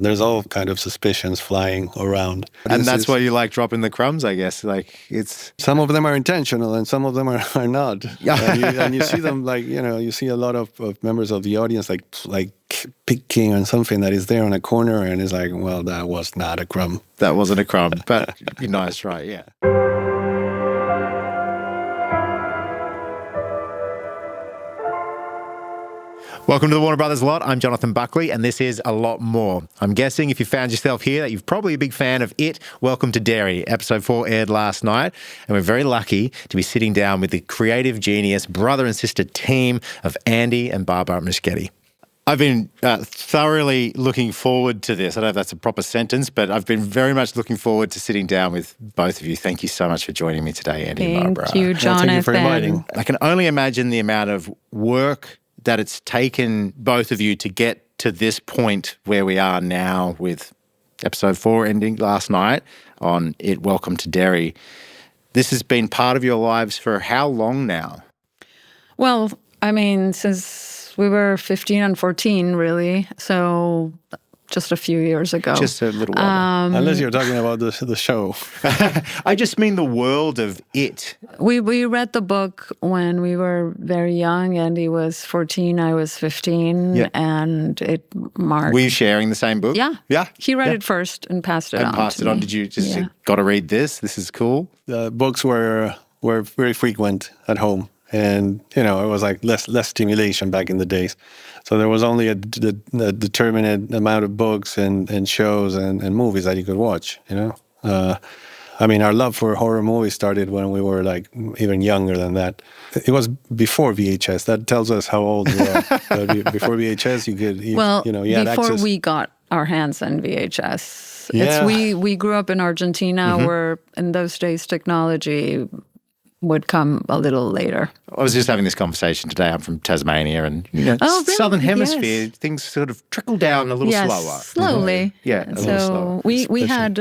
There's all kind of suspicions flying around. And that's why you like dropping the crumbs, I guess. Like, it's... Some of them are intentional and some of them are not. and you see them like, you see a lot of members of the audience like picking on something that is there on a corner and it's like, well, that was not a crumb. That wasn't a crumb, but nice, right, yeah. Welcome to the Warner Brothers Lot. I'm Jonathon Buckley, and this is A Lot More. I'm guessing if you found yourself here that you're probably a big fan of It. Welcome to Derry. Episode 4 aired last night, and we're very lucky to be sitting down with the creative genius brother and sister team of Andy and Barbara Muschietti. I've been thoroughly looking forward to this. I don't know if that's a proper sentence, but I've been very much looking forward to sitting down with both of you. Thank you so much for joining me today, Andy and Barbara. Thank you, Jonathan. Thank you for inviting. I can only imagine the amount of work that it's taken both of you to get to this point where we are now with episode 4 ending last night on It. Welcome to Derry. This has been part of your lives for how long now? Well, I mean, since we were 15 and 14, really. So just a few years ago. Just a little while. Unless you're talking about the show. I just mean the world of It. We read the book when we were very young. Andy was 14, I was 15, and it marked... Were you sharing the same book? Yeah. Yeah? He read it first and passed it on. And passed it on. Did you just say, got to read this? This is cool? The books were very frequent at home. And, it was like less stimulation back in the days. So there was only a determinate amount of books and shows and movies that you could watch, I mean, our love for horror movies started when we were like even younger than that. It was before VHS. That tells us how old we are. Before VHS, you had access. Before we got our hands on VHS. Yeah. We grew up in Argentina where in those days technology would come a little later. I was just having this conversation today. I'm from Tasmania and, really? Southern Hemisphere, Yes. Things sort of trickle down a little slower. Slowly. Yeah, a little slower. We had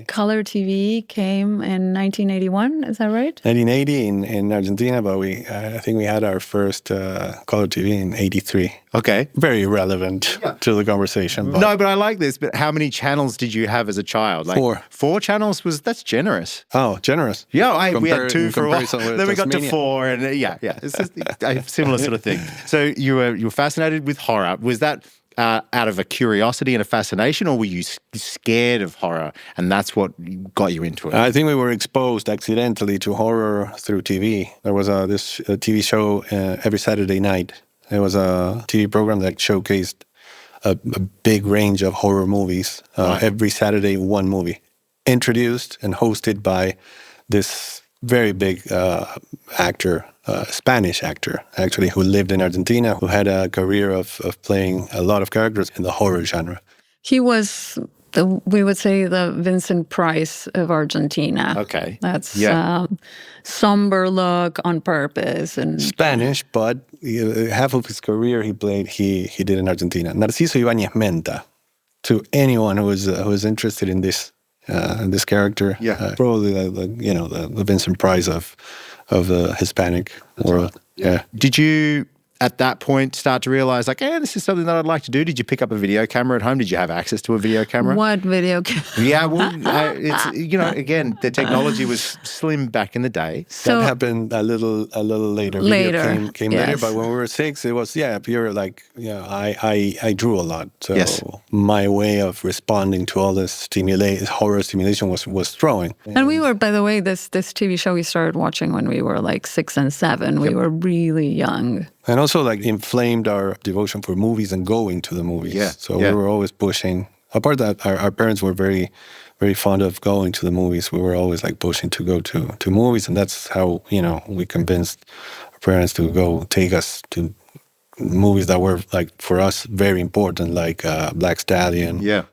color TV came in 1981, is that right? 1980 in Argentina, but I think we had our first color TV in 83. Okay. Very relevant to the conversation. But No, but I like this. But how many channels did you have as a child? Like 4. 4 channels? That's generous. Oh, generous. Yeah, we had 2 for a while. With Then we got to Tasmania. 4, and it's just a similar sort of thing. So you were fascinated with horror. Was that out of a curiosity and a fascination, or were you scared of horror, and that's what got you into it? I think we were exposed accidentally to horror through TV. There was this TV show every Saturday night. It was a TV program that showcased a big range of horror movies. Every Saturday, one movie. Introduced and hosted by this very big actor, Spanish actor, actually, who lived in Argentina, who had a career of playing a lot of characters in the horror genre. He was, we would say, the Vincent Price of Argentina. Okay. That's somber look on purpose. And Spanish, but half of his career he did in Argentina. Narciso Ibáñez Menta, to anyone who is interested in this character, probably the Vincent Price of the Hispanic world. Yeah. Did you, at that point, start to realize, like, this is something that I'd like to do? Did you pick up a video camera at home? Did you have access to a video camera? what video camera? Yeah, well, it's again, the technology was slim back in the day. That happened a little later. Video came yes. later, but when we were 6, it was pure like I drew a lot. So Yes. my way of responding to all this horror stimulation was drawing. And we were, by the way, this TV show we started watching when we were like 6 and 7. We were really young. And also like inflamed our devotion for movies and going to the movies. Yeah. So we were always pushing. Apart that our parents were very, very fond of going to the movies. We were always like pushing to go to movies, and that's how we convinced our parents to go take us to movies that were like for us very important, like Black Stallion. Yeah.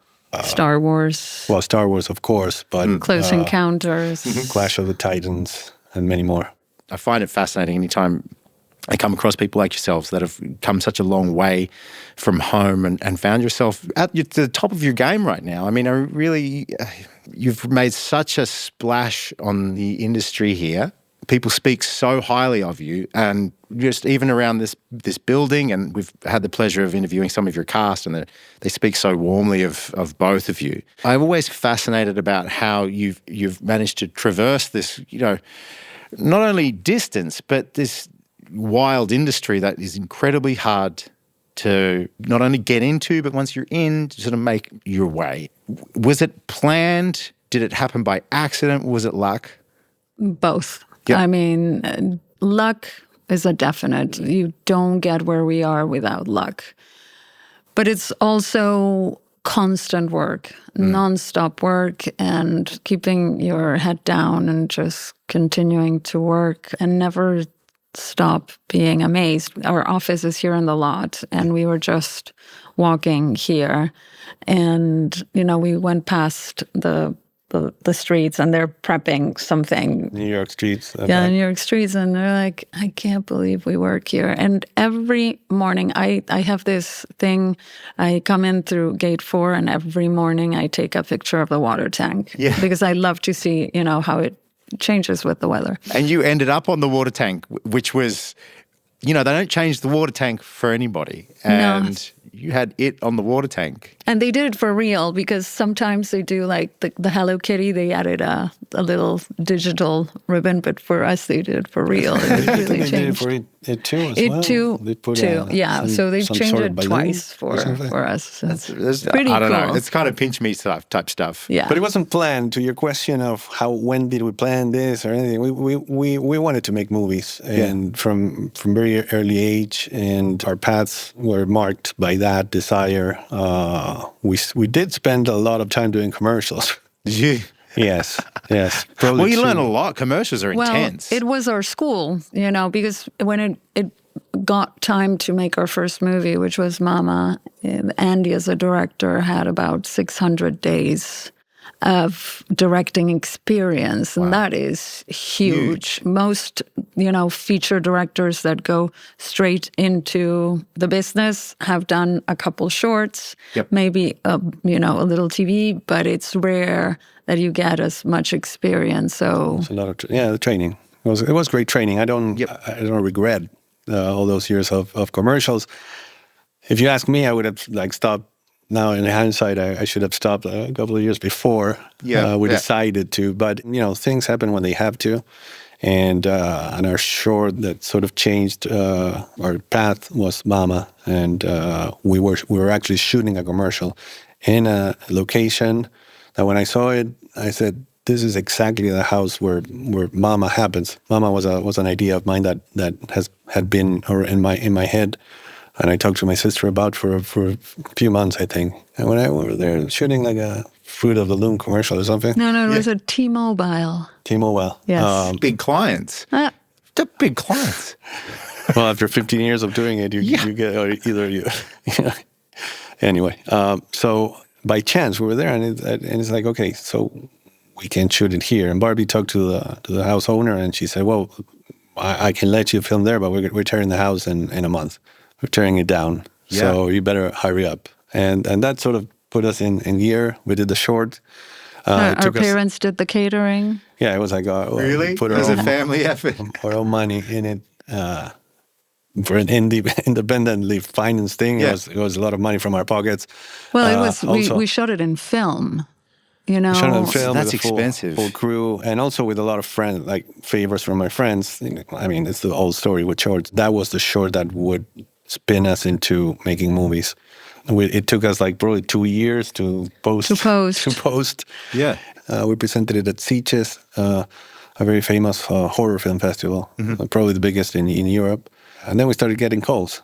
Star Wars. Well, Star Wars, of course, but Close Encounters. Clash of the Titans and many more. I find it fascinating anytime I come across people like yourselves that have come such a long way from home and found yourself at the top of your game right now. I mean, you've made such a splash on the industry here. people speak so highly of you, and just even around this building, and we've had the pleasure of interviewing some of your cast, and they speak so warmly of both of you. I'm always fascinated about how you've managed to traverse this, not only distance, but this wild industry that is incredibly hard to not only get into, but once you're in, to sort of make your way. Was it planned? Did it happen by accident? Was it luck? Both. Yep. I mean, luck is a definite. You don't get where we are without luck. But it's also constant work, nonstop work, and keeping your head down and just continuing to work and never stop being amazed. Our office is here in the lot, and we were just walking here, and we went past the streets, and they're prepping something. New York streets. Yeah, New York streets, and they're like, I can't believe we work here. And every morning, I have this thing. I come in through gate 4, and every morning I take a picture of the water tank. Yeah. Because I love to see, how it changes with the weather. And you ended up on the water tank, which was, they don't change the water tank for anybody. And you had it on the water tank. And they did it for real, because sometimes they do like the Hello Kitty, they added a little digital ribbon, but for us they did it for real. It really They changed. did it for it too as well. It too. Yeah, so they've changed it twice for us. So it's pretty I don't cool. know. It's kind of pinch me type stuff. Yeah. But it wasn't planned. To your question of when did we plan this or anything, we wanted to make movies, and from very early age, and our paths were marked by that desire. We did spend a lot of time doing commercials. Did you? Yes. Well, you Probably learn a lot. Commercials are intense. It was our school, because when it got time to make our first movie, which was Mama, Andy as a director had about 600 days of directing experience, and that is huge. Most, feature directors that go straight into the business have done a couple shorts, maybe a little TV, but it's rare that you get as much experience. So it's a lot of the training. It was great training. I don't regret all those years of commercials. If you ask me, I would have stopped. Now, in hindsight, I should have stopped a couple of years before we decided to. But, things happen when they have to. And on our short that sort of changed our path was Mama. And we were actually shooting a commercial in a location that when I saw it, I said, this is exactly the house where Mama happens. Mama was an idea of mine that had been in my head. And I talked to my sister about for a few months, I think. And when we were there shooting like a Fruit of the Loom commercial or something. No, it was a T-Mobile. T-Mobile. Yes. Big clients. They're big clients. Well, after 15 years of doing it, you get either you. Anyway, so by chance we were there, and it's like, okay, so we can shoot it here. And Barbie talked to the house owner, and she said, well, I can let you film there, but we're tearing the house in a month. We're tearing it down, so you better hurry up. And that sort of put us in gear. We did the short. Our parents did the catering. Yeah, it was like really? Put it was a family effort. Our own money in it for an independently financed thing. Yeah. It was a lot of money from our pockets. Well, it was we shot it in film. We shot it in film. That's with a expensive. Full crew, and also with a lot of friends, like favors from my friends. I mean, it's the old story with shorts. That was the short that would spin us into making movies. It took us probably 2 years to post. Yeah. We presented it at Sitges, a very famous horror film festival, probably the biggest in Europe. And then we started getting calls.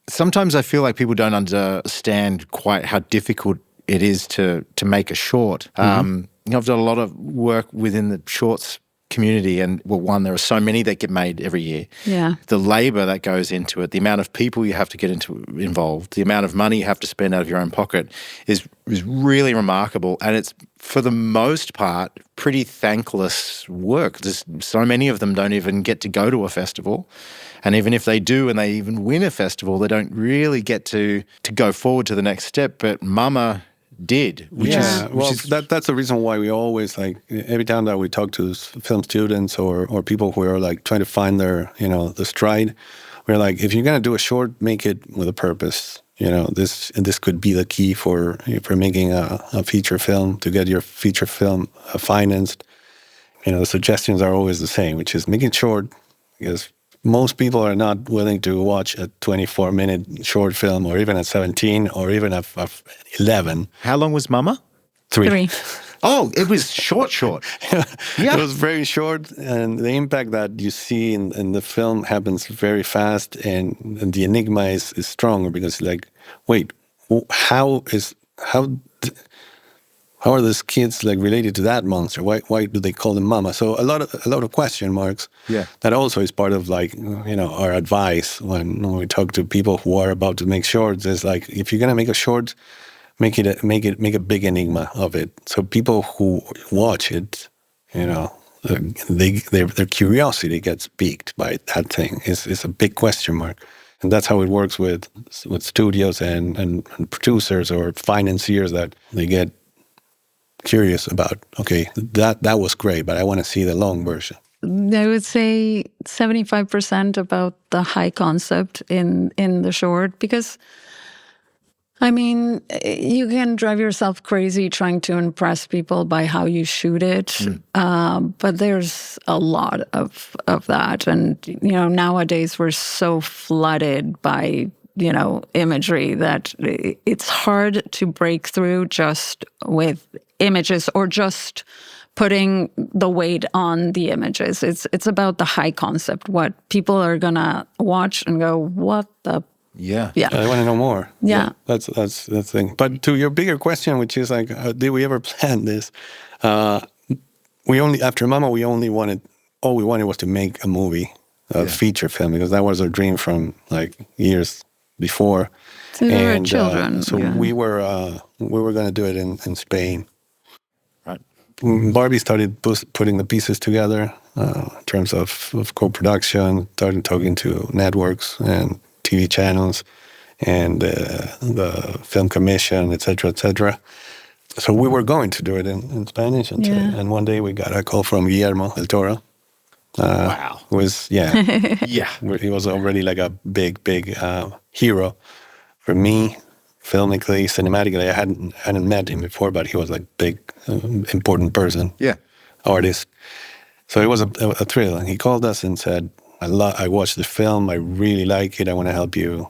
Sometimes I feel like people don't understand quite how difficult it is to make a short. I've done a lot of work within the shorts community, and there are so many that get made every year. Yeah. The labor that goes into it, the amount of people you have to get involved, the amount of money you have to spend out of your own pocket is really remarkable. And it's, for the most part, pretty thankless work. There's so many of them don't even get to go to a festival. And even if they do and they even win a festival, they don't really get to go forward to the next step. But Mama did, which is that's the reason why we always like every time that we talk to film students or people who are like trying to find their the stride, we're like, if you're gonna do a short, make it with a purpose. This could be the key for making a feature film, to get your feature film financed. The suggestions are always the same, which is make it short, because most people are not willing to watch a 24-minute short film, or even a 17, or even a 11. How long was Mama? 3. Oh, it was short. Yeah. It was very short, and the impact that you see in the film happens very fast, and the enigma is stronger, because like, wait, how are these kids like related to that monster? Why do they call them Mama? So a lot of question marks. Yeah. That also is part of like our advice when we talk to people who are about to make shorts. Is like, if you're gonna make a short, make a big enigma of it, so people who watch it, their curiosity gets piqued by that thing. Is a big question mark. And that's how it works with studios and producers or financiers, that they get curious about, okay, that was great, but I want to see the long version. I would say 75% about the high concept in the short, because I mean, you can drive yourself crazy trying to impress people by how you shoot it, but there's a lot of that. And, nowadays we're so flooded by, imagery that it's hard to break through just with images or just putting the weight on the images. It's about the high concept, what people are going to watch and go, what the... Yeah. I want to know more. Yeah. That's the thing. But to your bigger question, which is like, did we ever plan this? After Mama, all we wanted was to make a movie, a feature film, because that was our dream from like years before. So we were children. We were going to do it in Spain. Right. Barbie started putting the pieces together in terms of co-production, started talking to networks and TV channels and the film commission, et cetera. So we were going to do it in Spanish. And one day we got a call from Guillermo del Toro. Wow. He was already like a big hero for me, filmically, cinematically. I hadn't met him before, but he was like big, important person, artist. So it was a thrill. And he called us and said, I watched the film. I really like it. I want to help you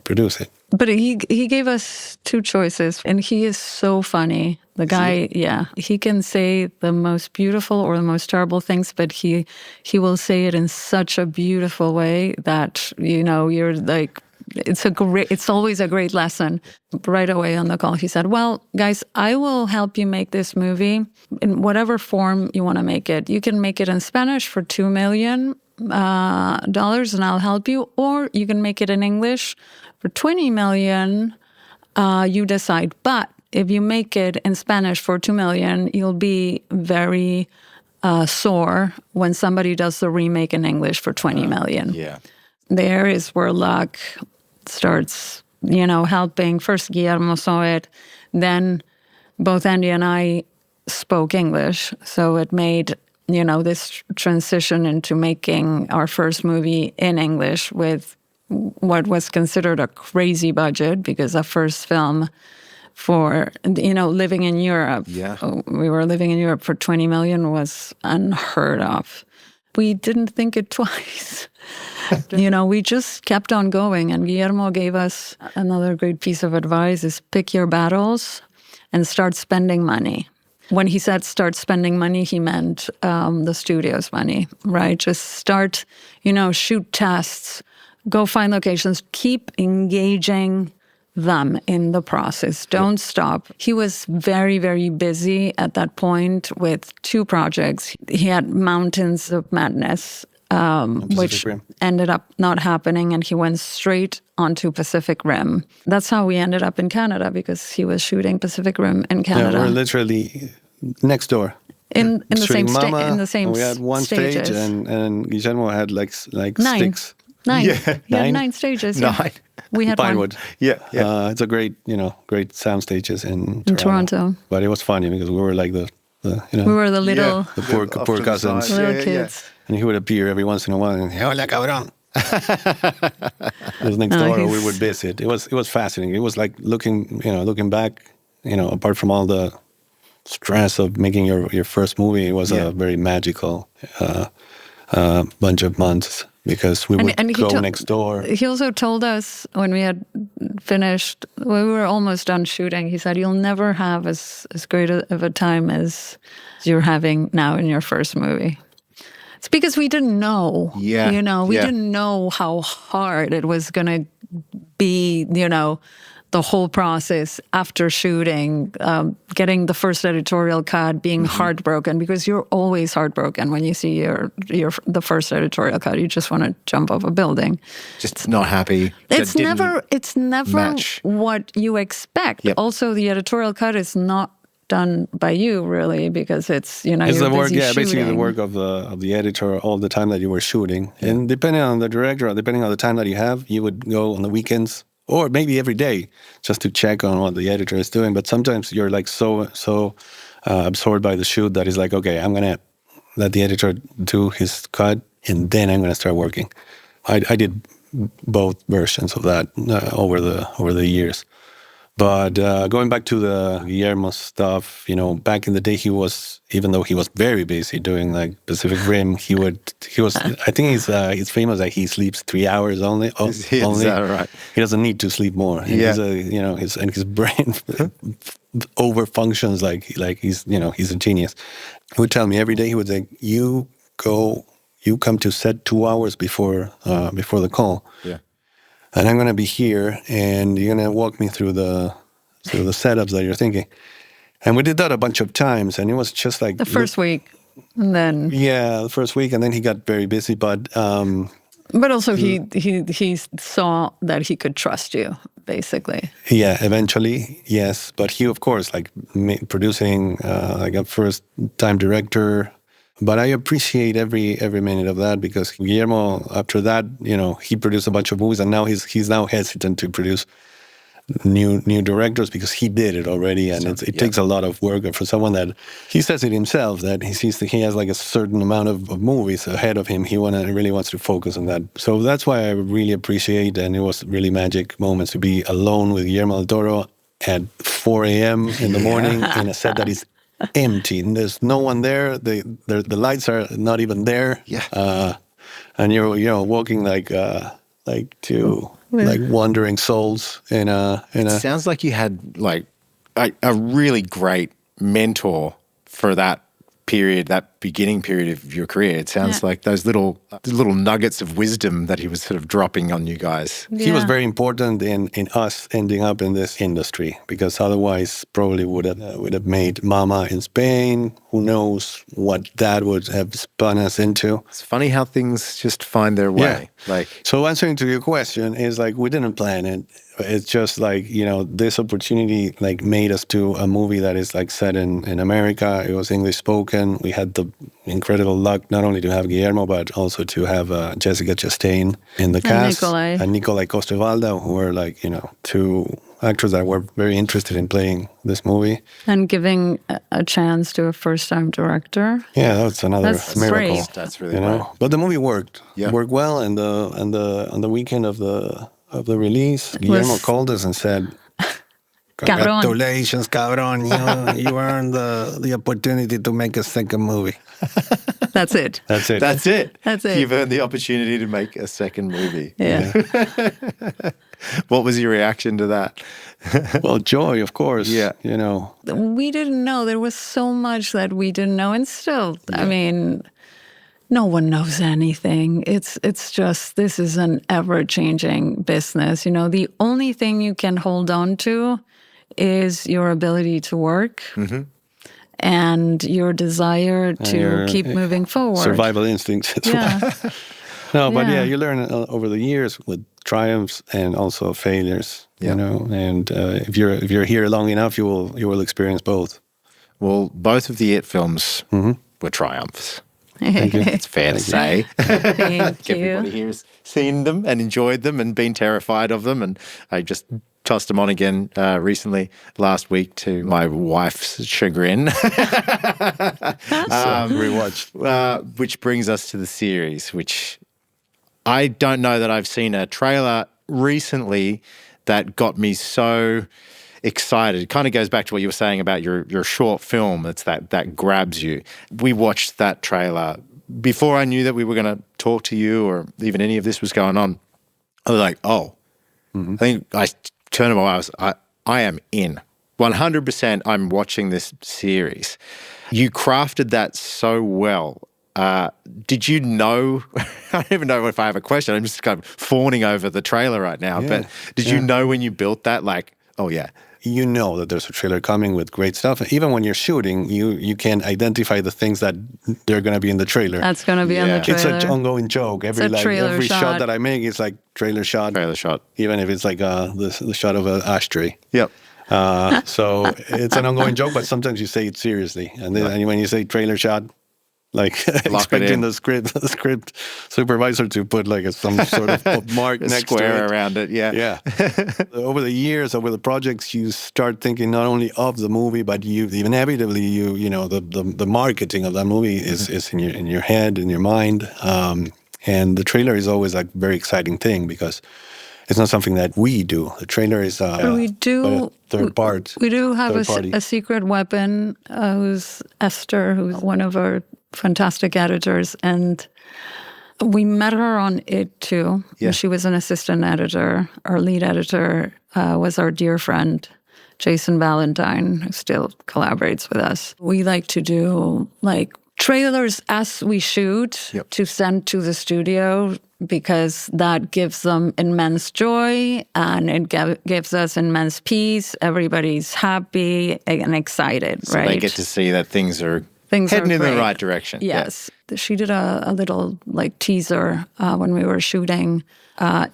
produce it. But he gave us 2 choices, and he is so funny. The guy, he can say the most beautiful or the most terrible things, but he will say it in such a beautiful way that you're like, it's always a great lesson. Right away on the call, he said, "Well, guys, I will help you make this movie in whatever form you want to make it. You can make it in Spanish for $2 million." Dollars, and I'll help you, or you can make it in English for 20 million. You decide. But if you make it in Spanish for 2 million, you'll be very sore when somebody does the remake in English for 20 million. Yeah. There is where luck starts, helping. First Guillermo saw it, then both Andy and I spoke English, so it made this transition into making our first movie in English with what was considered a crazy budget, because a first film for, living in Europe. Yeah. We were living in Europe for 20 million was unheard of. We didn't think it twice. We just kept on going. And Guillermo gave us another great piece of advice, is pick your battles and start spending money. When he said start spending money, he meant the studio's money, right? Just start, shoot tests, go find locations, keep engaging them in the process. Don't stop. He was very, very busy at that point with 2 projects. He had Mountains of Madness, which ended up not happening, and he went straight onto Pacific Rim. That's how we ended up in Canada, because he was shooting Pacific Rim in Canada. Yeah, we're literally next door. In the same stage. We had one stages. stage, and Guillermo had like 9. six. 9. Yeah. He had 9 stages. 9. We had one Pinewood. Yeah, It's a great sound stages in in Toronto. But it was funny because we were like the We were the little the poor cousins. kids. And he would appear every once in a while and, hola, cabrón. It was next door, or we would visit. It was fascinating. It was like looking back, apart from all the stress of making your first movie, it was a very magical bunch of months because we would go next door. He also told us when we had finished, when we were almost done shooting, he said, you'll never have as great of a time as you're having now in your first movie. It's because we didn't know. Yeah. We didn't know how hard it was going to be, the whole process after shooting, getting the first editorial cut, being heartbroken, because you're always heartbroken when you see the first editorial cut. You just want to jump off a building. Just not happy. It's never match what you expect. Yep. Also, the editorial cut is not done by you really, because it's it's the work, busy basically the shooting. work of the editor all the time that you were shooting, and depending on the director, depending on the time that you have, you would go on the weekends or maybe every day just to check on what the editor is doing. But sometimes you're like so absorbed by the shoot that it's like, okay, I'm gonna let the editor do his cut and then I'm gonna start working. I did both versions of that over the years. But going back to the Guillermo stuff, back in the day, even though he was very busy doing like Pacific Rim, he was. I think he's famous that he sleeps 3 hours only. Is that right? He doesn't need to sleep more. And his brain over functions like he's a genius. He would tell me every day. He would say, "You come to set 2 hours before the call." Yeah. And I'm going to be here, and you're going to walk me through the setups that you're thinking. And we did that a bunch of times, and it was just like... The first week, and then... Yeah, the first week, and then he got very busy, but... but also he saw that he could trust you, basically. Yeah, eventually, yes. But he, of course, like producing like a first-time director... But I appreciate every minute of that because Guillermo, after that, he produced a bunch of movies, and now he's now hesitant to produce new directors because he did it already, and it takes a lot of work. And for someone that he says it himself that he sees that he has like a certain amount of movies ahead of him, he really wants to focus on that. So that's why I really appreciate, and it was really magic moments to be alone with Guillermo del Toro at 4 a.m. in the morning in a set that is empty. There's no one there. The lights are not even there. Yeah. And you're walking like two like wandering souls in a. It sounds like you had like a really great mentor for that period, that beginning period of your career. It sounds like those little nuggets of wisdom that he was sort of dropping on you guys. Yeah. He was very important in us ending up in this industry, because otherwise probably would have made Mama in Spain. Who knows what that would have spun us into. It's funny how things just find their way. So answering to your question is like we didn't plan it. It's just like, this opportunity like made us do a movie that is like set in America. It was English spoken. We had the incredible luck not only to have Guillermo, but also to have Jessica Chastain in the cast. And Nikolai Coster-Waldau, who were like, two actors that were very interested in playing this movie. And giving a chance to a first-time director. Yeah, that's another miracle. Great. That's really great. But the movie worked. Yeah. Worked well, and on the weekend of the release, Guillermo called us and said, "Congratulations, cabrón! You earned the opportunity to make a second movie." That's it. That's it. That's it. That's it. You've earned the opportunity to make a second movie. Yeah. What was your reaction to that? Well, joy, of course. Yeah. We didn't know. There was so much that we didn't know. And still, I mean, no one knows anything. It's just, this is an ever-changing business. The only thing you can hold on to is your ability to work and your desire to keep moving forward. Survival instincts. No, but you learn over the years with triumphs and also failures. And if you're here long enough, you will experience both. Well, both of the It films were triumphs. Thank you. It's fair to say. Thank you. Everybody here has seen them and enjoyed them and been terrified of them. And I just tossed them on again recently, last week, to my wife's chagrin. Rewatched. Which brings us to the series, which I don't know that I've seen a trailer recently that got me so excited. It kind of goes back to what you were saying about your short film. It's that grabs you. We watched that trailer before I knew that we were going to talk to you or even any of this was going on. I was like, oh, I think I turned to my wife. I am in. 100% I'm watching this series. You crafted that so well. Did you know? I don't even know if I have a question. I'm just kind of fawning over the trailer right now. Yeah, but did you know when you built that, like, oh yeah, You know that there's a trailer coming with great stuff. Even when you're shooting, you can identify the things that they're going to be in the trailer. That's going to be on the It's trailer. an ongoing joke. Every shot that I make is like trailer shot. Trailer shot. Even if it's like the shot of an ashtray. Yep. So it's an ongoing joke, but sometimes you say it seriously. And then and when you say trailer shot, like expecting the script supervisor to put like some sort of mark A next square to it. around it. Yeah. Yeah. Over the years, over the projects, you start thinking not only of the movie, but you inevitably the marketing of that movie is in your head, in your mind. And the trailer is always like a very exciting thing because it's not something that we do. The trailer is we do third part. We do have party. a secret weapon. Who's Esther, who's one of our fantastic editors, and we met her on It too. Yeah. She was an assistant editor. Our lead editor was our dear friend Jason Valentine, who still collaborates with us. We like to do like trailers as we shoot to send to the studio because that gives them immense joy and it gives us immense peace. Everybody's happy and excited, So right? they get to see that things are heading in the right direction. Yes. She did a little like teaser when we were shooting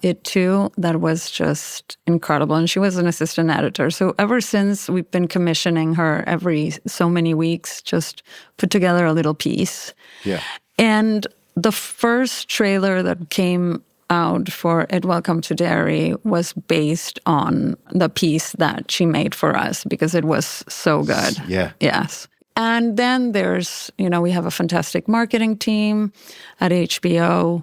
It too. That was just incredible. And she was an assistant editor. So ever since, we've been commissioning her every so many weeks, just put together a little piece. Yeah. And the first trailer that came out for It Welcome to Derry was based on the piece that she made for us because it was so good. Yeah. Yes. And then there's, we have a fantastic marketing team at HBO.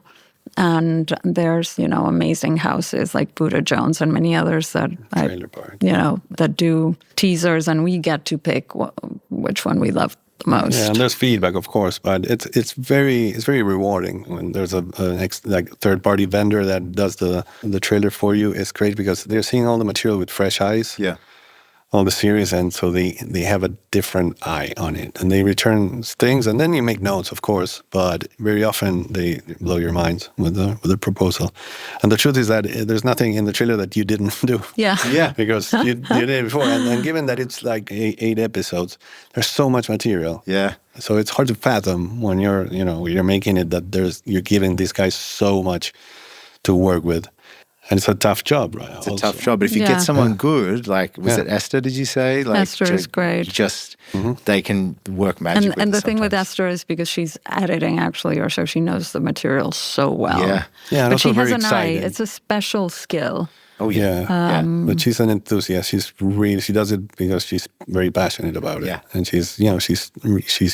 And there's, amazing houses like Buddha Jones and many others that, that do teasers. And we get to pick which one we love the most. Yeah, and there's feedback, of course, but it's very rewarding when there's a third party vendor that does the trailer for you. It's great because they're seeing all the material with fresh eyes. Yeah. All the series, and so they have a different eye on it, and they return things, and then you make notes, of course, but very often they blow your minds with the proposal. And the truth is that there's nothing in the trailer that you didn't do. Yeah. Yeah. Because you did it before, and given that it's like 8 episodes, there's so much material. Yeah. So it's hard to fathom when you're making it that you're giving these guys so much to work with. And it's a tough job, right? It's a tough job. But if you get someone good, like, was it Esther, did you say? Like, Esther is great. Mm-hmm. They can work magic with And the it thing with sometimes. Esther is because she's editing, actually, or so she knows the material so well. Yeah. Yeah, and But also she has very an exciting. eye. It's a special skill. Oh, yeah. Yeah, but she's an enthusiast. She does it because she's very passionate about it. Yeah. And she's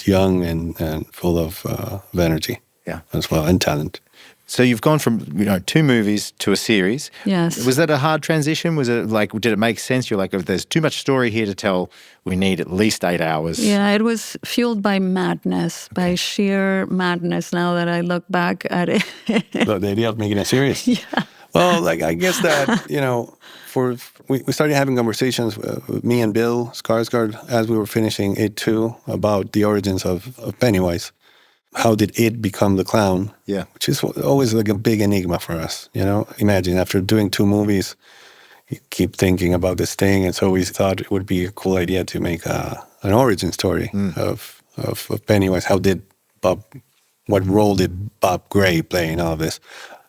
young and full of energy. Yeah. As well, and talent. So you've gone from 2 movies to a series. Yes. Was that a hard transition? Was it like, did it make sense? You're like, if there's too much story here to tell, we need at least 8 hours. Yeah, it was fueled by madness, by sheer madness now that I look back at it. The idea of making it serious. Yeah. Well, I guess that, we started having conversations with me and Bill Skarsgård as we were finishing It too about the origins of Pennywise. How did it become the clown? Yeah. Which is always like a big enigma for us, Imagine after doing 2 movies, you keep thinking about this thing. And so we thought it would be a cool idea to make an origin story of Pennywise. What role did Bob Gray play in all of this?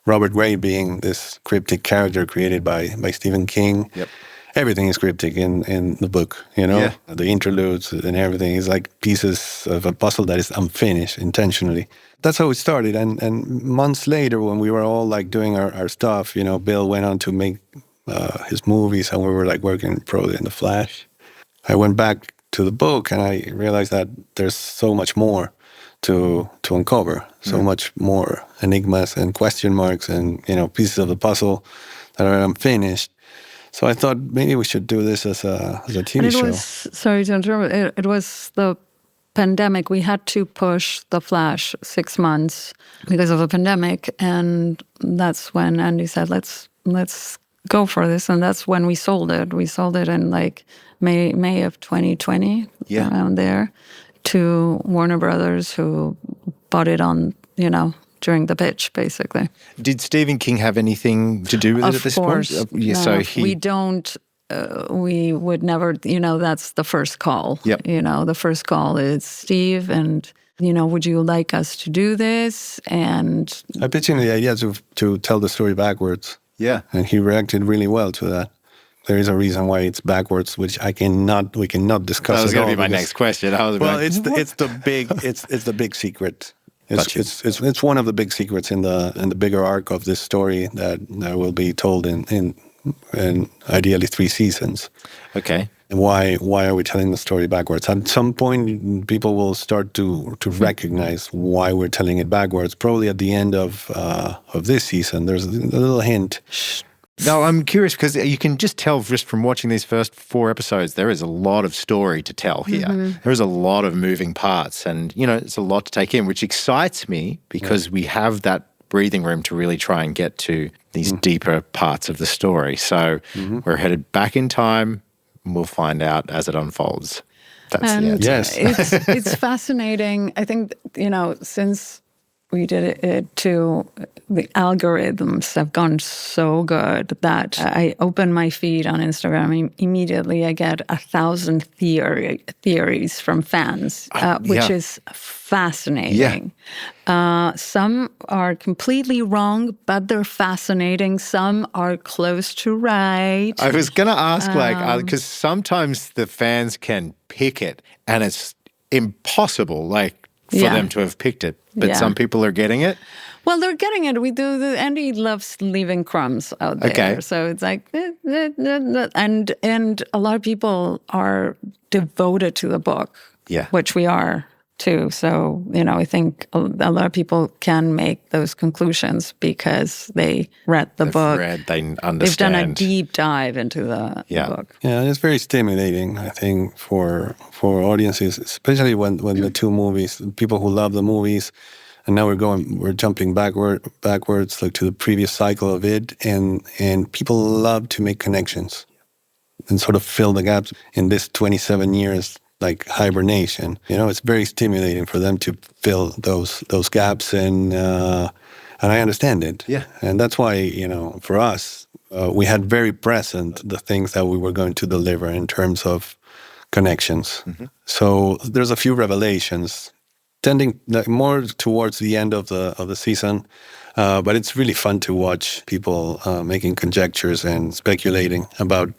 Robert Gray being this cryptic character created by Stephen King. Yep. everything is cryptic in the book, you know? Yeah. The interludes and everything is like pieces of a puzzle that is unfinished intentionally. That's how it started. And months later, when we were all like doing our stuff, you know, Bill went on to make his movies, and we were like working probably in The Flash. I went back to the book and I realized that there's so much more to uncover, so much more enigmas and question marks and, you know, pieces of the puzzle that are unfinished. So I thought maybe we should do this as a TV And it show. was, sorry to interrupt, it was the pandemic. We had to push The Flash 6 months because of the pandemic. And that's when Andy said, let's go for this. And that's when we sold it. We sold it in like May of 2020, around there, to Warner Brothers, who bought it on, you know, during the pitch, basically. Did Stephen King have anything to do with it at this point? No, So we don't. We would never, you know, that's the first call. Yep. You know, the first call is Steve, and, you know, would you like us to do this? And I pitched him the idea to tell the story backwards. Yeah. And he reacted really well to that. There is a reason why it's backwards, which we cannot discuss. That was at all going to be my because- next question. I was Well, like, it's the big secret. Gotcha. It's one of the big secrets in the bigger arc of this story that will be told in ideally 3 seasons. okay. And why are we telling the story backwards? At some point, people will start to recognize why we're telling it backwards. Probably at the end of this season, there's a little hint. No, I'm curious because you can just tell just from watching these first 4 episodes, there is a lot of story to tell here. There is a lot of moving parts, and, you know, it's a lot to take in, which excites me because we have that breathing room to really try and get to these deeper parts of the story. So we're headed back in time, and we'll find out as it unfolds. That's the and answer. Yes. it's fascinating. I think, you know, since we did it too, the algorithms have gone so good that I open my feed on Instagram, immediately I get 1,000 theories from fans, which is fascinating. Some are completely wrong, but they're fascinating. Some are close to right. I was going to ask, because sometimes the fans can pick it and it's impossible, for them to have picked it. But some people are getting it. Well, they're getting it. We do. Andy loves leaving crumbs out there. Okay. So it's like, and a lot of people are devoted to the book. Yeah. Which we are too. So, you know, I think a lot of people can make those conclusions because they read the book. They understand. They've done a deep dive into the book. Yeah, it's very stimulating, I think, for audiences, especially when the 2 movies, people who love the movies, and now we're jumping backwards like to the previous cycle of it, and people love to make connections and sort of fill the gaps in this 27 years like hibernation. You know, it's very stimulating for them to fill those gaps, and I understand it. Yeah. And that's why, you know, for us, we had very present the things that we were going to deliver in terms of connections. So there's a few revelations tending more towards the end of the season, but it's really fun to watch people making conjectures and speculating about,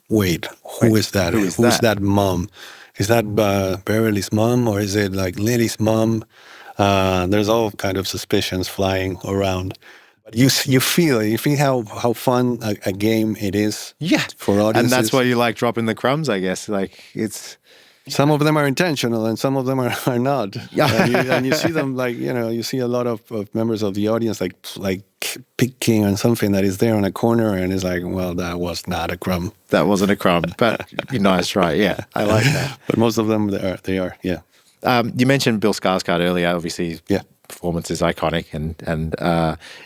wait, who is that? Who's that mom? Is that Beverly's mom, or is it like Lily's mom? There's all kind of suspicions flying around. But you feel how fun a game it is. For audiences. And that's why you like dropping the crumbs, I guess. Like, it's... Some of them are intentional and some of them are not. And you see them, like, you know, you see a lot of members of the audience like picking on something that is there on a corner, and it's like, well, that was not a crumb. That wasn't a crumb, but you're nice, right? Yeah, I like that. But most of them, they are, yeah. You mentioned Bill Skarsgård earlier. Obviously, performance is iconic, and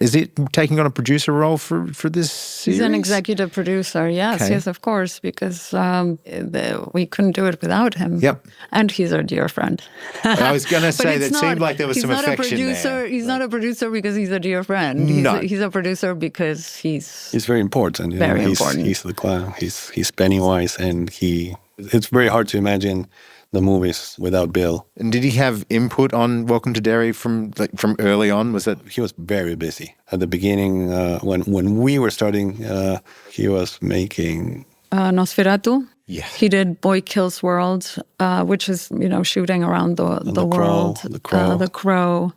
is it taking on a producer role for this series? He's an executive producer, yes, of course, because we couldn't do it without him. Yep. And he's our dear friend. I was going to say that seemed like there was some affection there. He's not a producer because he's a dear friend. He's a producer because he's very important. Very important. He's the clown. He's Pennywise, and it's very hard to imagine the movies without Bill. And did he have input on Welcome to Derry from early on? Was it? He was very busy at the beginning. When we were starting, he was making Nosferatu. Yeah. He did Boy Kills World, which is, shooting around the world. The Crow. The Crow.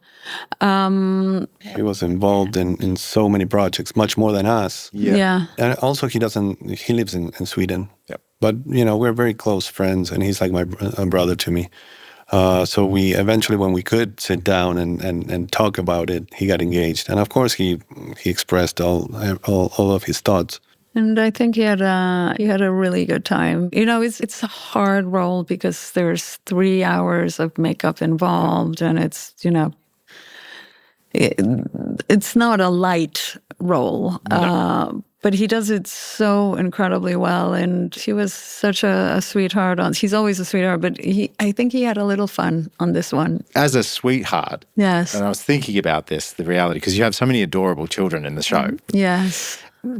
He was involved in so many projects, much more than us. Yeah. And also he lives in Sweden. Yep. But, we're very close friends, and he's like a brother to me. So we eventually, when we could sit down and talk about it, he got engaged. And of course he expressed all of his thoughts. And I think he had a really good time. It's a hard role because there's 3 hours of makeup involved, and it's it's not a light role. No. But he does it so incredibly well, and he was such a sweetheart. He's always a sweetheart, but I think he had a little fun on this one. As a sweetheart. Yes. And I was thinking about the reality, because you have so many adorable children in the show. Yes.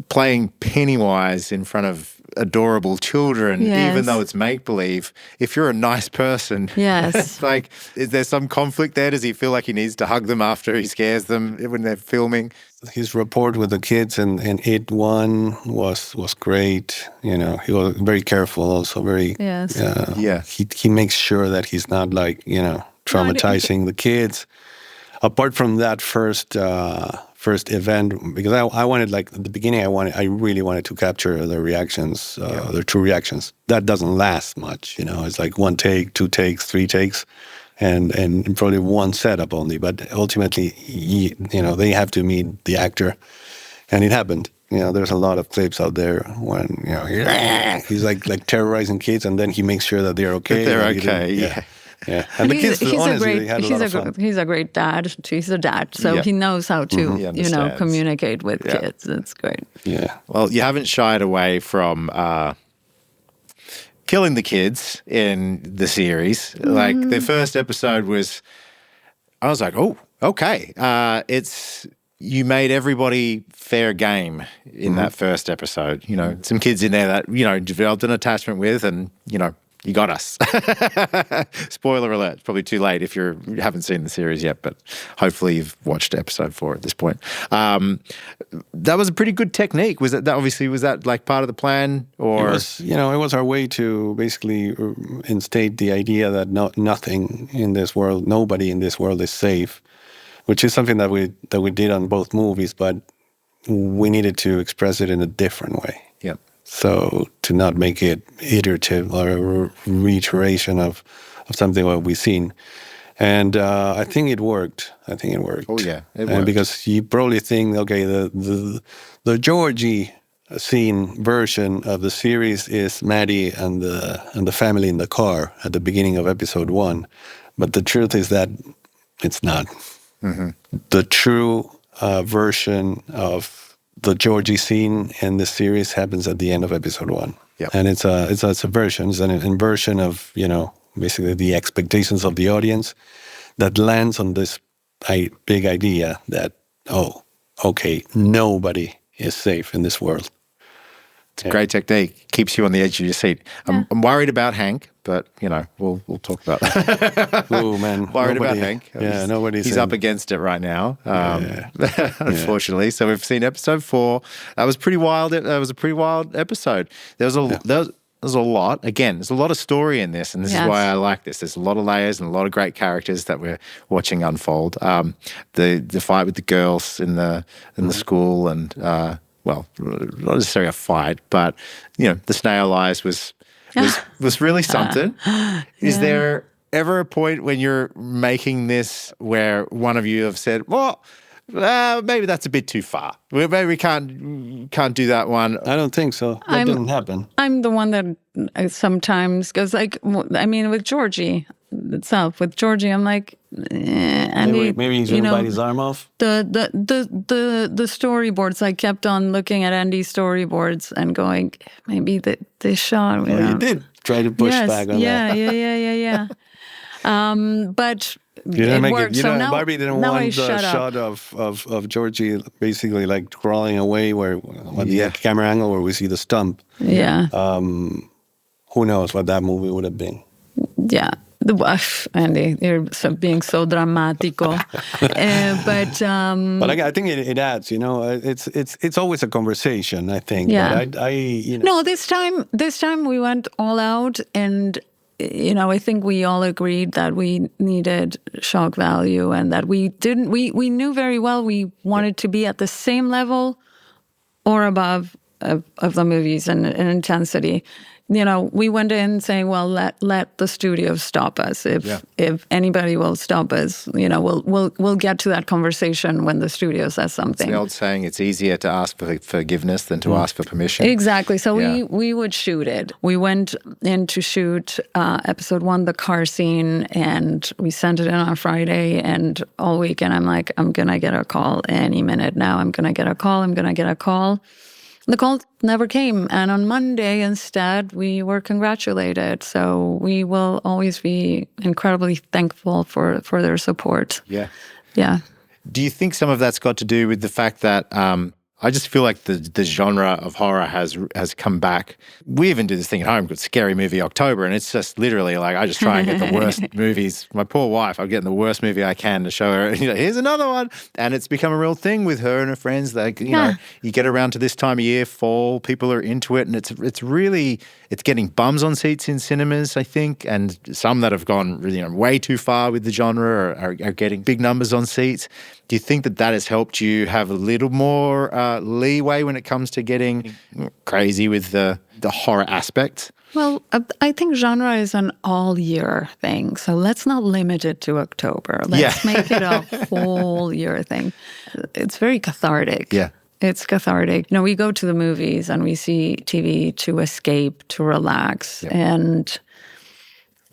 Playing Pennywise in front of adorable children, Yes. even though it's make-believe, if you're a nice person, Yes. it's like, is there some conflict there? Does he feel like he needs to hug them after he scares them when they're filming? His rapport with the kids in It One was great. He was very careful, also very. Yes. Yeah. He makes sure that he's not traumatizing the kids. Apart from that first event, because I wanted, at the beginning, I really wanted to capture their reactions, their true reactions. That doesn't last much, It's like 1 take, 2 takes, 3 takes, and probably one setup only. But ultimately, they have to meet the actor, and it happened. There's a lot of clips out there when he's like terrorizing kids, and then he makes sure that they're okay. They're okay. Yeah. Yeah, and the kids, honestly, they had a lot of fun. He's a great dad. He's a dad, so he knows how to, communicate with kids. That's great. Yeah. Well, you haven't shied away from killing the kids in the series. Like, the first episode I was like, oh, okay. You made everybody fair game in that first episode. Some kids in there that, developed an attachment with, and, you got us. Spoiler alert. It's probably too late if you haven't seen the series yet, but hopefully you've watched episode 4 at this point. That was a pretty good technique. Was that like part of the plan? Or it was our way to basically instate the idea that nothing in this world, nobody in this world is safe, which is something that we did on both movies, but we needed to express it in a different way. Yep. So to not make it iterative or a reiteration of something what we've seen. And I think it worked. Oh, yeah, it worked. And because you probably think, okay, the Georgie scene version of the series is Maddie and the family in the car at the beginning of episode 1. But the truth is that it's not. Mm-hmm. The true version of the Georgie scene in this series happens at the end of episode 1. Yep. And it's a version. It's an inversion of, basically the expectations of the audience that lands on this big idea that, nobody is safe in this world. It's a great technique. Keeps you on the edge of your seat. I'm worried about Hank, but, we'll talk about that. Oh, man. Worried about Hank. Yeah, He's up against it right now, unfortunately. So we've seen episode 4. That was pretty wild. That was a pretty wild episode. There's a lot. Again, there's a lot of story in this, and this is why I like this. There's a lot of layers and a lot of great characters that we're watching unfold. The fight with the girls in the school, and well, not necessarily a fight, but the snail eyes was really something. Is there ever a point when you're making this where one of you have said, well, maybe that's a bit too far. Maybe we can't do that one. I don't think so. That didn't happen. I'm the one that sometimes goes with Georgie itself. With Georgie, I'm like, maybe he's going to bite his arm off. The storyboards. I kept on looking at Andy's storyboards and going, maybe this shot. You did try to push back on that. Yeah. But you didn't make worked. it. So now, Barbie didn't now want I the shot of Georgie basically like crawling away on the camera angle where we see the stump. Yeah. Who knows what that movie would have been? Yeah. Andy, you're being so dramatico. But I think it adds. It's always a conversation. I think. Yeah. But No, this time we went all out, and I think we all agreed that we needed shock value, and that we didn't. We knew very well we wanted to be at the same level or above of the movies in intensity. We went in saying, well, let the studio stop us. If anybody will stop us, we'll get to that conversation when the studio says something. It's the old saying, it's easier to ask for forgiveness than to ask for permission. Exactly. So we would shoot it. We went in to shoot episode 1, the car scene, and we sent it in on Friday, and all weekend I'm like, I'm going to get a call any minute now. I'm going to get a call. The call never came. And on Monday, instead, we were congratulated. So we will always be incredibly thankful for their support. Yeah. Yeah. Do you think some of that's got to do with the fact that I just feel like the genre of horror has come back? We even do this thing at home called Scary Movie October, and it's just literally like I just try and get the worst movies. My poor wife, I'm getting the worst movie I can to show her. Here's another one, and it's become a real thing with her and her friends. Like you get around to this time of year, fall, people are into it, and it's getting bums on seats in cinemas, I think, and some that have gone way too far with the genre are getting big numbers on seats. Do you think that has helped you have a little more leeway when it comes to getting crazy with the horror aspect? Well, I think genre is an all-year thing, so let's not limit it to October. Let's make it a whole year thing. It's very cathartic. Yeah. It's cathartic. We go to the movies and we see TV to escape, to relax, and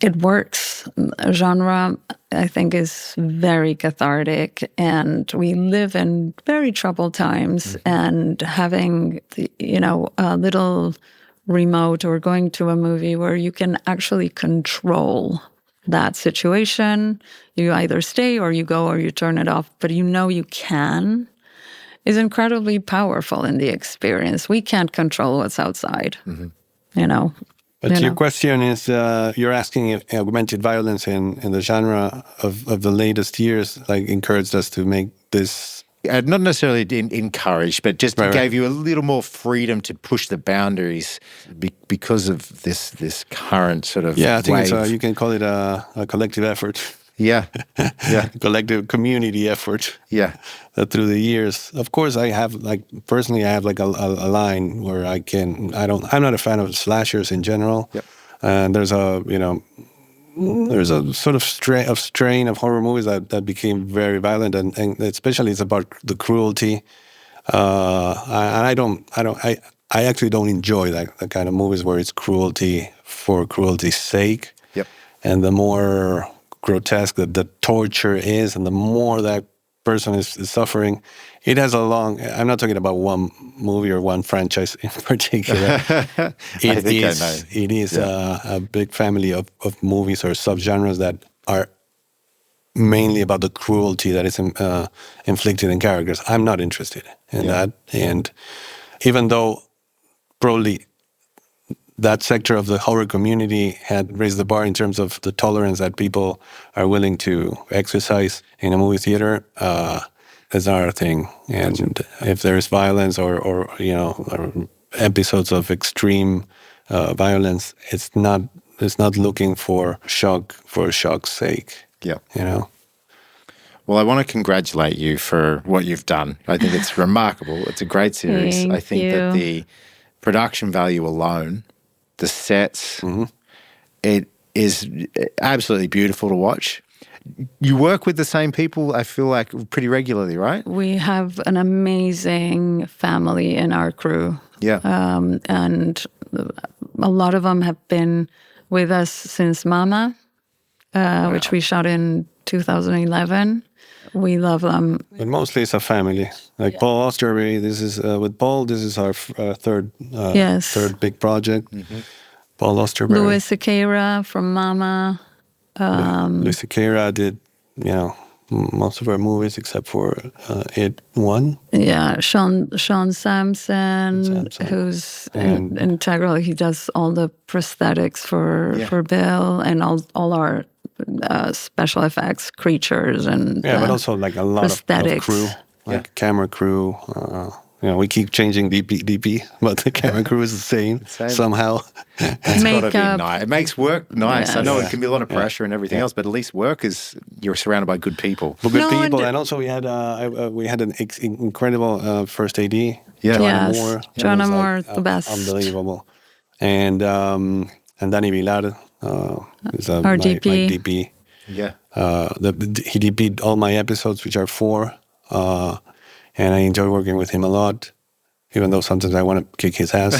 it works. Genre, I think, is very cathartic, and we live in very troubled times, and having, a little remote or going to a movie where you can actually control that situation. You either stay or you go or you turn it off, but you can, is incredibly powerful in the experience. We can't control what's outside, But your question is, you're asking if augmented violence in the genre of the latest years encouraged us to make this. Not necessarily encouraged, but just gave you a little more freedom to push the boundaries because of this current sort of I think wave. you can call it a collective effort. Yeah. Collective community effort. Yeah. That through the years, of course, I have personally, I have a line where I'm not a fan of slashers in general. Yep. And there's a sort of strain of horror movies that became very violent, and especially it's about the cruelty. And I actually don't enjoy that kind of movies where it's cruelty for cruelty's sake. Yep. And the more grotesque that the torture is, and the more that person is suffering, it has I'm not talking about one movie or one franchise in particular. It is a big family of movies or subgenres that are mainly about the cruelty that is inflicted in characters. I'm not interested in that. And even though probably that sector of the horror community had raised the bar in terms of the tolerance that people are willing to exercise in a movie theater, is another thing. And if there is violence or episodes of extreme violence, it's not looking for shock's sake. Yeah. Well, I want to congratulate you for what you've done. I think it's remarkable. It's a great series. I think that the production value alone, the sets, it is absolutely beautiful to watch. You work with the same people, I feel like, pretty regularly, right? We have an amazing family in our crew. Yeah. And a lot of them have been with us since Mama, which we shot in 2011. We love them. But mostly it's a family. Paul Osterby, this is with Paul, this is our third big project. Paul Osterby. Louis Sequeira from Mama. Louis Sequeira did, most of our movies except for It One. Yeah, Sean Sampson, who's integral. He does all the prosthetics for Bill and all our special effects, creatures, and but also like a lot of prosthetics. crew, like camera crew. We keep changing DP, but the camera crew is the same somehow. It's got to be Makeup. nice. It makes work nice. I Yes. know it can be a lot of pressure and everything else, but at least work is you're surrounded by good people. But good No, and- people, and also we had an incredible first AD. Yeah. Joanna Yes, Moore. Joanna was, Moore, the best. Unbelievable. And Danny Vilar is Our my DP. DP. Yeah. He DP'd all my episodes, which are 4, and I enjoy working with him a lot. Even though sometimes I want to kick his ass,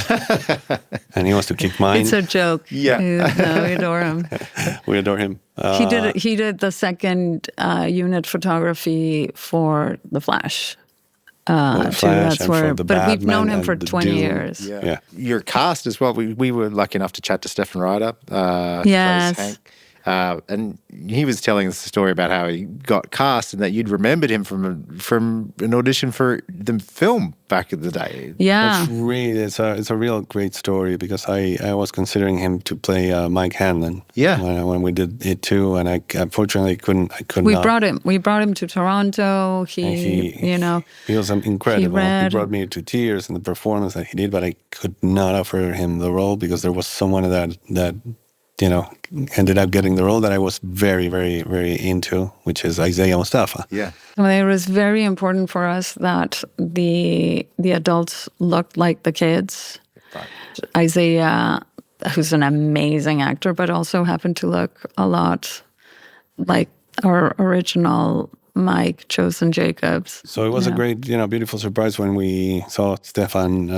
and he wants to kick mine. It's a joke. Yeah. No, we adore him. We adore him. He did the second unit photography for The Flash. The too. Flash That's and where, for the but we've Batman known him and for the 20 Doom. years. Yeah. Your cast as well. We were lucky enough to chat to Stefan Ryder. Yes. Hank. And he was telling us a story about how he got cast and that you'd remembered him from an audition for the film back in the day. Yeah. It's really it's a real great story because I was considering him to play Mike Hanlon. Yeah. When we did it too, and I unfortunately couldn't. We brought him to Toronto. He was incredible. He read. brought me to tears in the performance that he did, but I could not offer him the role because there was someone that ended up getting the role that I was very, very, very into, which is Isaiah Mustafa. Yeah. Well, it was very important for us that the adults looked like the kids. Right. Isaiah, who's an amazing actor, but also happened to look a lot like our original Mike Chosen Jacobs. So it was a great, beautiful surprise when we saw Stefan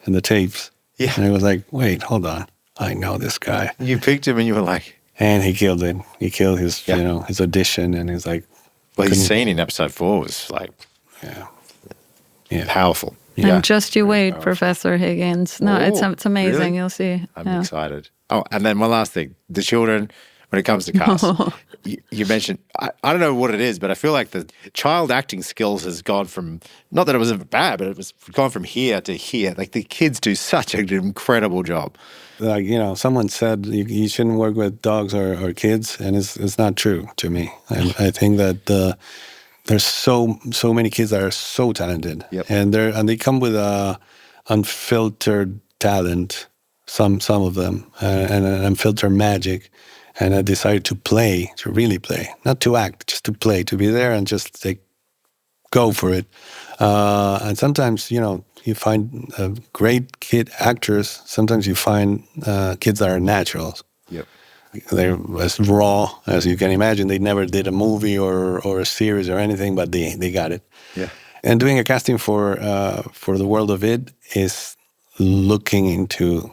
in the tapes. Yeah. And it was like, wait, hold on. I know this guy. You picked him and you were like... And he killed it. He killed his, his audition, and he's like... Well, his scene in episode 4 was like... Yeah. Powerful. And just you wait, Professor Higgins. No, it's amazing. Really? You'll see. I'm excited. Oh, and then one last thing. The children, when it comes to cast, you mentioned, I don't know what it is, but I feel like the child acting skills has gone from, not that it was ever bad, but it was gone from here to here. Like the kids do such an incredible job. Like, someone said you shouldn't work with dogs or kids, and it's not true to me. I think that there's so many kids that are so talented, Yep. and they come with unfiltered talent. Some of them and an unfiltered magic, and I decided to really play, not to act, just to play, to be there and just go for it. And sometimes you find great kid actors. Sometimes you find kids that are naturals. Yep. They're as raw as you can imagine. They never did a movie or a series or anything, but they got it. Yeah. And doing a casting for the world of it is looking into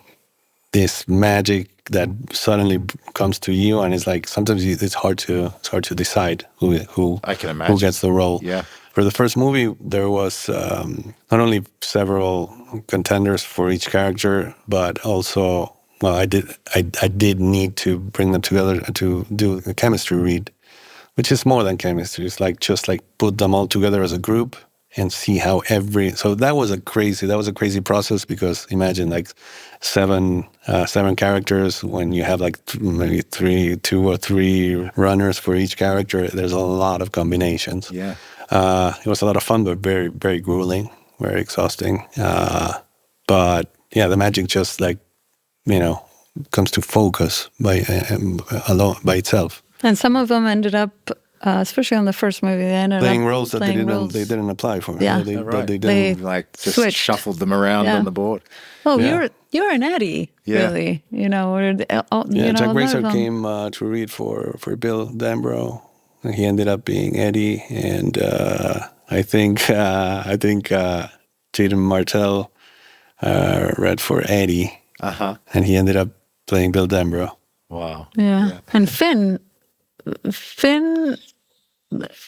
this magic that suddenly comes to you, and it's like sometimes it's hard to decide who I can imagine. who gets the role. Yeah. For the first movie, there was not only several contenders for each character, but also, well, I did need to bring them together to do a chemistry read, which is more than chemistry. It's just put them all together as a group and see how so that was a crazy process, because imagine like seven characters when you have like maybe 2 or 3 runners for each character. There's a lot of combinations. Yeah. It was a lot of fun, but very, very grueling, very exhausting. But yeah, the magic just comes to focus alone by itself. And some of them ended up, especially on the first movie, they ended Playing up roles that playing they didn't apply for. Yeah. They Right. didn't. They Like just switched. shuffled them around Yeah. on the board. Oh, Yeah. you're an Eddie, Yeah. really. Jack Racer came to read for Bill Dambro. He ended up being Eddie, and I think Jaden Martell read for Eddie, and he ended up playing Bill Dambro. Wow. Yeah. And Finn,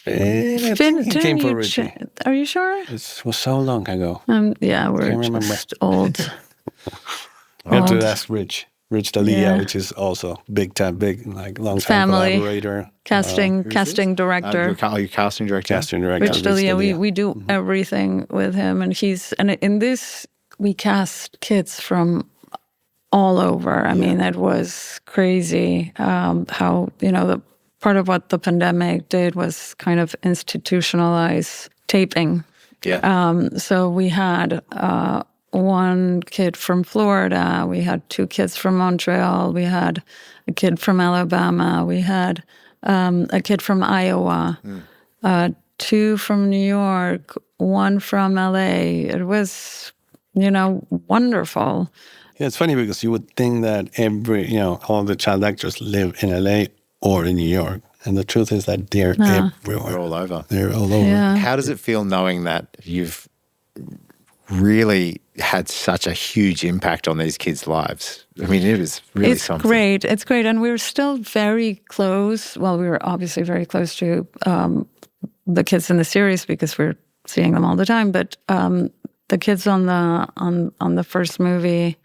He didn't came for you Richie. Are you sure? It was so long ago. Yeah, we're Can't remember. just old. You have Old. to ask Rich Dalia, Yeah. which is also long time Family. collaborator, Casting director. Your casting director. casting director. Rich Dalia, we do everything with him, and in this we cast kids from all over. I mean, it was crazy how, the part of what the pandemic did was kind of institutionalize taping. Yeah. So we had one kid from Florida, we had two kids from Montreal, we had a kid from Alabama, we had a kid from Iowa, two from New York, one from LA. It was, wonderful. Yeah, it's funny because you would think that all the child actors live in LA or in New York. And the truth is that they're everywhere. They're all over. They're all over. Yeah. How does it feel knowing that you've really had such a huge impact on these kids' lives? I mean, it was really something. It's great. And we're still very close. Well, we were obviously very close to the kids in the series because we're seeing them all the time. But the kids on the first movie,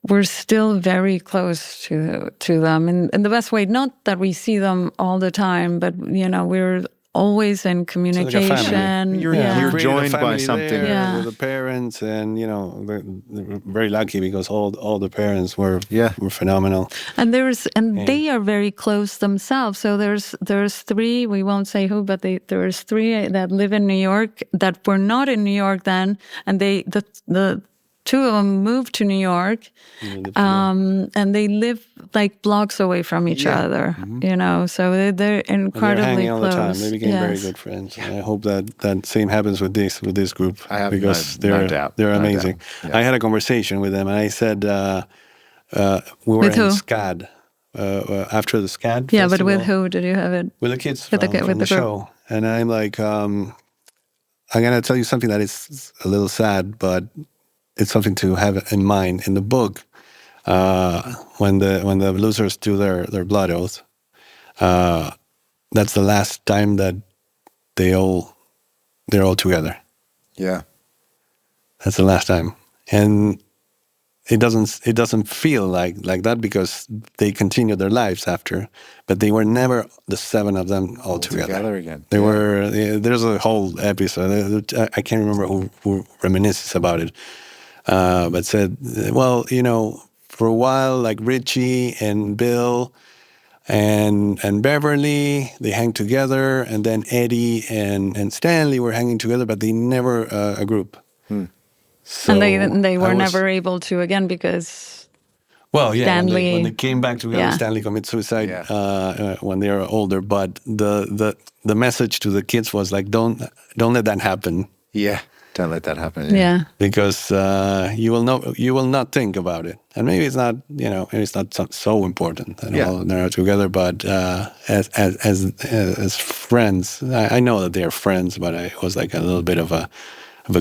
we're still very close to them in the best way. Not that we see them all the time, but we're always in communication. Like a family. You're Created joined a family by something. there with the parents, and they're very lucky because all the parents were phenomenal. And they are very close themselves. So there's three. We won't say who, but there's three that live in New York that were not in New York then, and the two of them moved to New York, and they live like blocks away from each other. So they're incredibly hanging all close. the time. They became very good friends. And I hope that same happens with this group. I have because no doubt. they're No amazing. doubt. Yeah. I had a conversation with them, and I said we were With in who? SCAD after the SCAD. Yeah, but festival, with who did you have it? With the kids With from the the group. show, and I'm like, I'm gonna tell you something that is a little sad, but it's something to have in mind. In the book, when the losers do their blood oath, that's the last time that they're all together. Yeah. That's the last time, and it doesn't feel like that because they continue their lives after, but they were never the seven of them all together again. They were. There's a whole episode. I can't remember who reminisces about it. But said, well, for a while, like Richie and Bill and Beverly, they hang together, and then Eddie and Stanley were hanging together, but they never a group. So And they were never able to again because Stanley, when they came back together, Stanley committed suicide when they were older. But the message to the kids was like, don't let that happen. Yeah. Don't let that happen. Yeah. Because you will not think about it, and maybe it's not maybe it's not so important that all they're together. But as friends, I know that they are friends, but it was like a little bit of a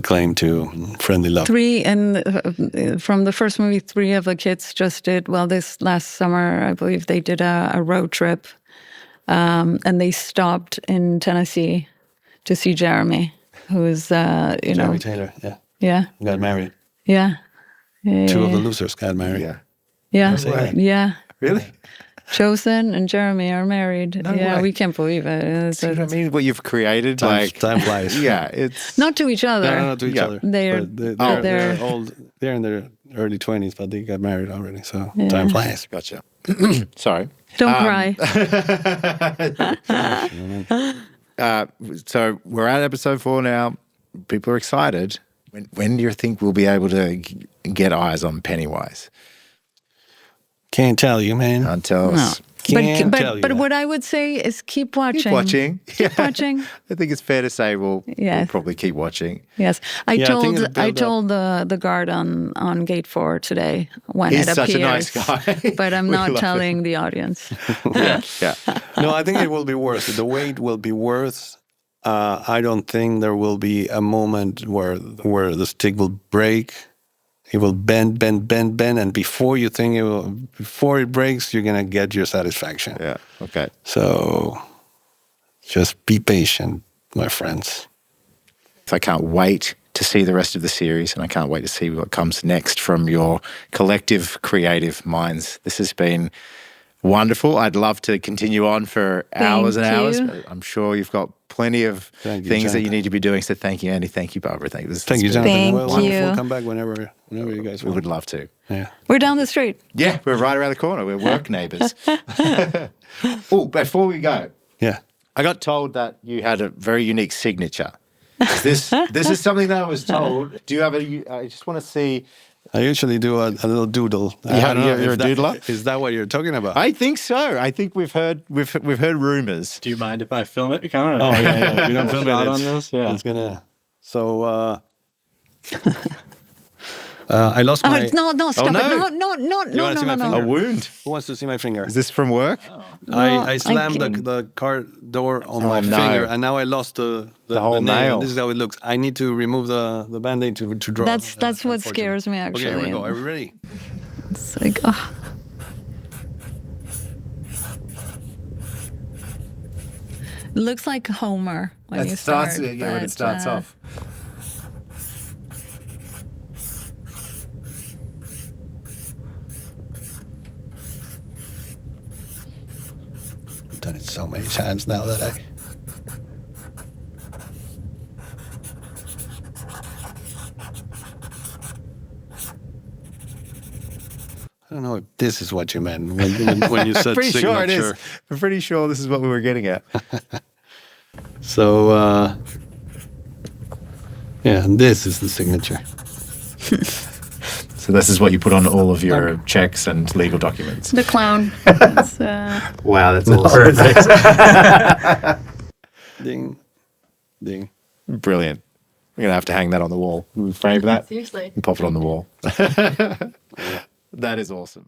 claim to friendly love. From the first movie, three of the kids just did this last summer. I believe they did a road trip, and they stopped in Tennessee to see Jeremy. Who's Jeremy Taylor, got married. Yeah. Two of the losers got married. Yeah. Really? Chosen and Jeremy are married. No way. We can't believe it. See what I mean? What you've created, Time flies. Yeah, it's not to each other. No, not to each other. They're old. They're in their early 20s, but they got married already. So time flies. Gotcha. Sorry. Don't cry. So we're at episode 4 now. People are excited. When do you think we'll be able to get eyes on Pennywise? Can't tell you, man. Can't tell us. But what I would say is keep watching. Keep watching. Keep watching. I think it's fair to say we'll probably keep watching. Yes. I think told the guard on gate 4 today when He's it appears. such a nice guy. But I'm not telling the audience. Yeah. No, I think it will be worse. The wait will be worse. I don't think there will be a moment where the stick will break. It will bend, and before it breaks, you're gonna get your satisfaction. Yeah. Okay. So just be patient, my friends. I can't wait to see the rest of the series, and I can't wait to see what comes next from your collective creative minds. This has been Wonderful. I'd love to continue on for hours and hours. you. But I'm sure you've got plenty of Thank you, things that you Jonathan. need to be doing. So thank you, Andy. Thank you, Barbara. Thank you. Thank you, Jonathan. Jonathan. Thank Well, you. wonderful. Come back whenever you guys We want. would love to. Yeah. We're down the street. Yeah, we're right around the corner. We're work neighbours. Oh, before we go, Yeah. I got told that you had a very unique signature. This is something that I was told. Do you have I just want to see. I usually do a little doodle. I don't know You're if a doodler? Is that what you're talking about? I think so. I think we've heard rumors. Do you mind if I film it? Kind of. Oh yeah. You don't film Shot it. on this? Yeah. It's gonna. So. I lost Oh, my. no, stop no. it. No, You wanna see my no. finger? A wound. Who wants to see my finger? Is this from work? I slammed kidding. the car door on Oh, my no. finger, and now I lost the whole nail. This is how it looks. I need to remove the band-aid to draw. That's what scares me, actually. Okay, here we go. Are we ready? It's like, oh. It looks like Homer when you start. when it but, starts off. I've done it so many times now that I. I don't know if this is what you meant when you said Pretty signature. sure it is. I'm pretty sure this is what we were getting at. So, yeah, this is the signature. So this is what you put on all of your checks and legal documents. The clown. It's, Wow, that's awesome. Ding, ding. Brilliant. We're going to have to hang that on the wall. Frame that seriously. and pop it on the wall. That is awesome.